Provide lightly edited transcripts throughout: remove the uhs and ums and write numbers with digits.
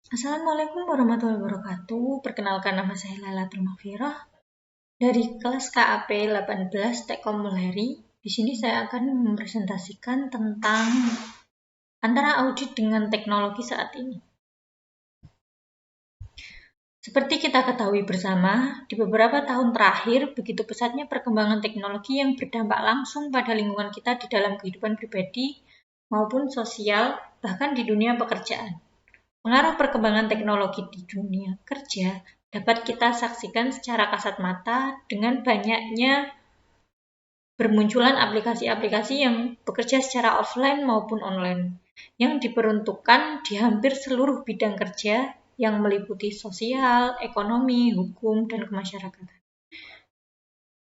Assalamualaikum warahmatullahi wabarakatuh. Perkenalkan, nama saya Lailatul Maghfirah dari kelas KAP 18 Tekkom Mulheri. Di sini saya akan mempresentasikan tentang antara audit dengan teknologi saat ini. Seperti kita ketahui bersama, di beberapa tahun terakhir begitu pesatnya perkembangan teknologi yang berdampak langsung pada lingkungan kita di dalam kehidupan pribadi maupun sosial, bahkan di dunia pekerjaan. Pengaruh perkembangan teknologi di dunia kerja dapat kita saksikan secara kasat mata dengan banyaknya bermunculan aplikasi-aplikasi yang bekerja secara offline maupun online, yang diperuntukkan di hampir seluruh bidang kerja yang meliputi sosial, ekonomi, hukum, dan kemasyarakatan.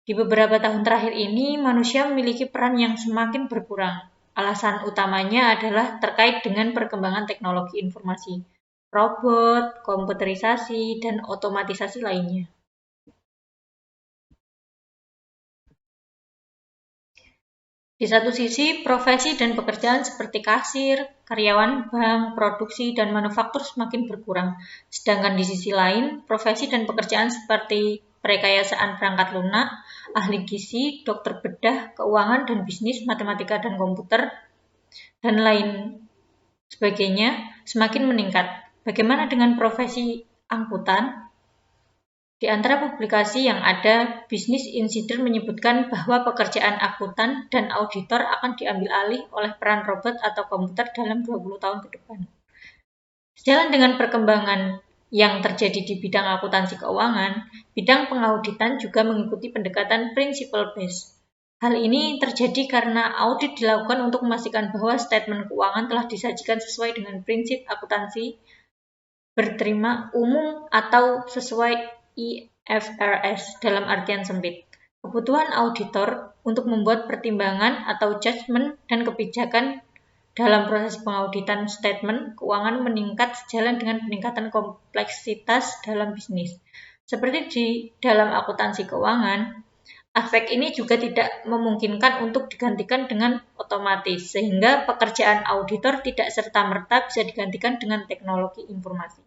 Di beberapa tahun terakhir ini, manusia memiliki peran yang semakin berkurang. Alasan utamanya adalah terkait dengan perkembangan teknologi informasi, robot, komputerisasi, dan otomatisasi lainnya. Di satu sisi, profesi dan pekerjaan seperti kasir, karyawan bank, produksi, dan manufaktur semakin berkurang. Sedangkan di sisi lain, profesi dan pekerjaan seperti perekayasaan perangkat lunak, ahli gizi, dokter bedah, keuangan dan bisnis, matematika dan komputer, dan lain sebagainya semakin meningkat. Bagaimana dengan profesi angkutan? Di antara publikasi yang ada, Business Insider menyebutkan bahwa pekerjaan akuntan dan auditor akan diambil alih oleh peran robot atau komputer dalam 20 tahun ke depan. Sejalan dengan perkembangan yang terjadi di bidang akuntansi keuangan, bidang pengauditan juga mengikuti pendekatan principle based. Hal ini terjadi karena audit dilakukan untuk memastikan bahwa statement keuangan telah disajikan sesuai dengan prinsip akuntansi berterima umum atau sesuai IFRS dalam artian sempit. Kebutuhan auditor untuk membuat pertimbangan atau judgement dan kebijakan dalam proses pengauditan statement keuangan meningkat sejalan dengan peningkatan kompleksitas dalam bisnis. Seperti di dalam akuntansi keuangan, aspek ini juga tidak memungkinkan untuk digantikan dengan otomatis, sehingga pekerjaan auditor tidak serta-merta bisa digantikan dengan teknologi informasi.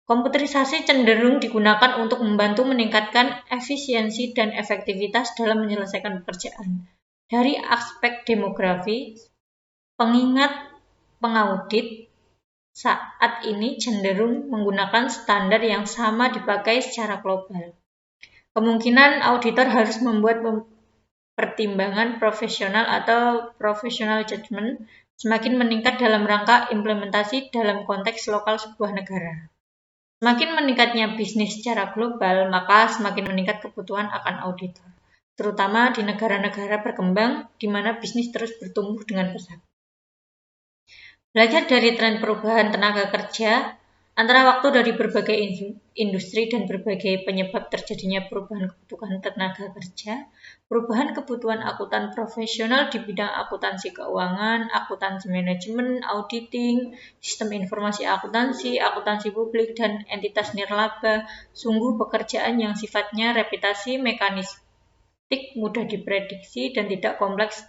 Komputerisasi cenderung digunakan untuk membantu meningkatkan efisiensi dan efektivitas dalam menyelesaikan pekerjaan. Dari aspek demografi, pengingat pengaudit saat ini cenderung menggunakan standar yang sama dipakai secara global. Kemungkinan auditor harus membuat pertimbangan profesional atau professional judgment semakin meningkat dalam rangka implementasi dalam konteks lokal sebuah negara. Semakin meningkatnya bisnis secara global, maka semakin meningkat kebutuhan akan auditor, terutama di negara-negara berkembang di mana bisnis terus bertumbuh dengan pesat. Belajar dari tren perubahan tenaga kerja, antara waktu dari berbagai industri dan berbagai penyebab terjadinya perubahan kebutuhan tenaga kerja, perubahan kebutuhan akuntan profesional di bidang akuntansi keuangan, akuntansi manajemen, auditing, sistem informasi akuntansi publik, dan entitas nirlaba, sungguh pekerjaan yang sifatnya reputasi mekanistik, mudah diprediksi, dan tidak kompleks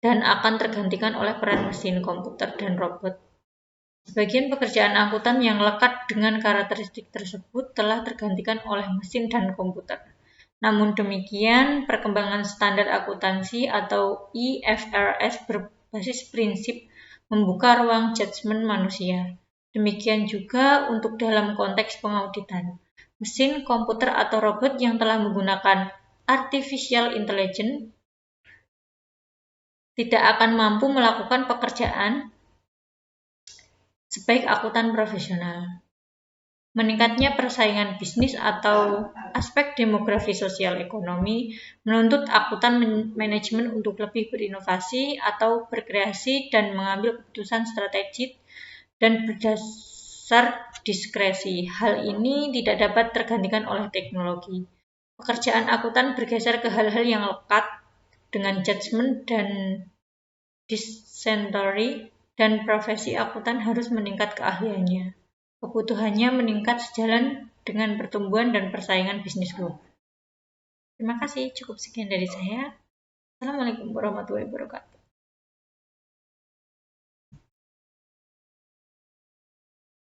dan akan tergantikan oleh peran mesin, komputer, dan robot. Sebagian pekerjaan akuntan yang lekat dengan karakteristik tersebut telah tergantikan oleh mesin dan komputer. Namun demikian, perkembangan standar akuntansi atau IFRS berbasis prinsip membuka ruang judgement manusia. Demikian juga untuk dalam konteks pengauditan. Mesin, komputer, atau robot yang telah menggunakan artificial intelligence tidak akan mampu melakukan pekerjaan sebaik akuntan profesional. Meningkatnya persaingan bisnis atau aspek demografi sosial ekonomi menuntut akuntan manajemen untuk lebih berinovasi atau berkreasi dan mengambil keputusan strategis dan berdasar diskresi. Hal ini tidak dapat tergantikan oleh teknologi. Pekerjaan akuntan bergeser ke hal-hal yang lekat dengan judgement dan dysentery, dan profesi akuntan harus meningkat keahliannya. Kebutuhannya meningkat sejalan dengan pertumbuhan dan persaingan bisnis global. Terima kasih, cukup sekian dari saya. Assalamualaikum warahmatullahi wabarakatuh.